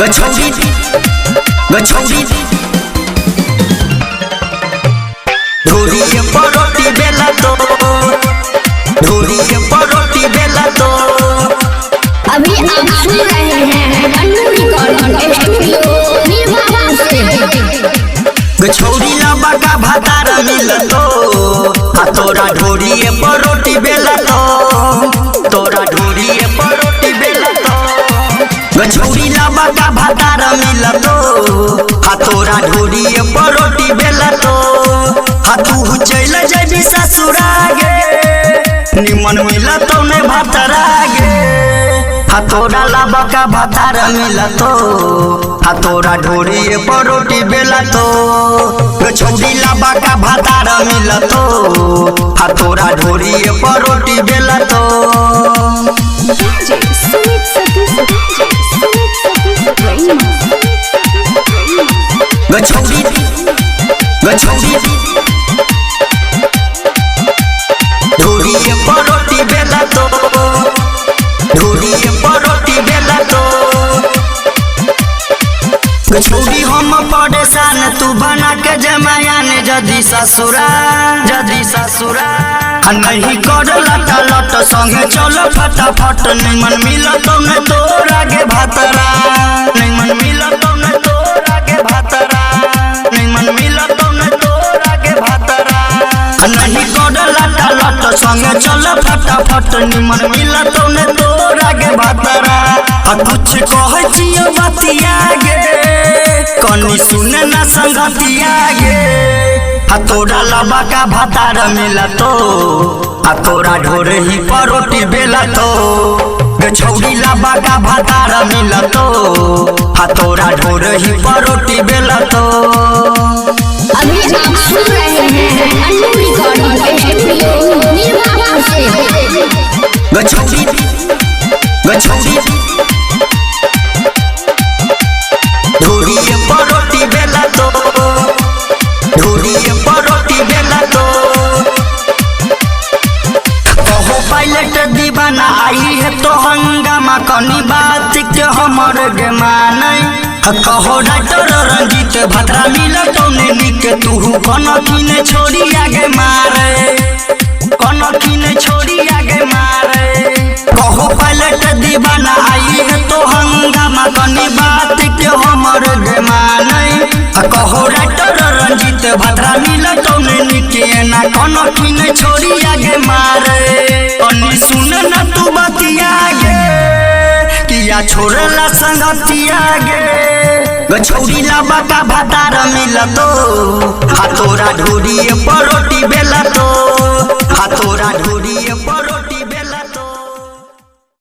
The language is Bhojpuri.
गछौड़ी धोरी परोटी बेला तो धोरी परोटी बेला तो अभी आप सुन रहे हैं अन्नू रिकॉर्डिंग स्टूडियो निर्वाण से। गछौड़ी लंबा का भातार मिल तो तोरा ढोरी परोटी बेला तो तोरा ढोरी परोटी बेला तो गछौड़ी लंबा का भातार मिल तो तोरा ढोरी परोटी बेला तो तू चल जाबी ससुरा गे निमन मिला तो ने भातारा गे तोरा लंबा का भातार मिल तो तोरा ढोरी परोटी बेला तो गछौड़ी लंबा का भातार मिल तो तोरा ढोरी परोटी बेला तो गछौड़ी धोरी परोटी बेला तो धोरी परोटी बेला तो गछौड़ी हम परेशान तू बना के जमाया ने जदी ससुरा नहीं कर लटा लट संगे चलो फटाफट निमन मिल तो न तोरा गे भातरा निमन मिल तो न तोरा गे भातरा निमन मिल तो न तोरा गे भातरा नहीं कर लटा लट संगे चलो फटाफट निमन मिल तो न तोरा गे भातरा कुछ कह छियो बतिया गे कनी सुने न संगतिया गे तोरा लंबा का भातार मिला तो तोरा ढोरे ही परोटी बेला तो गछौड़ी लंबा का भातार मिला तो तोरा ढोरे ही परोटी बेला तो अभी आप सुन रहे हैं अन्नू रिकॉर्डिंग स्टूडियो निर्वाण से। गछौड़ी धोरी परोटी बेला तो धोरी परोटी बेला तो कहो पायलट दीवाना आई है तो हंगामा कनी बात के हमर गे मानै कहो डॉक्टर रंजीत भद्रा मिल तो निक तू कनखिने छोड़ी आगे मारे कनखिने छोड़ी आगे मारे कहो पायलट दीवाना आई है तो हंगामा कनी बात के हमर गे मानै कहो डॉक्टर रंजीत भद्रा मिल तो निके ना कनखिने छोड़ी आगे मारे कनी सुन न तू बतिया गे किया छोड़ला संगतिया गे गछौड़ी लंबा का भातार मिल तो तोरा ढोरी परोटी बेला तो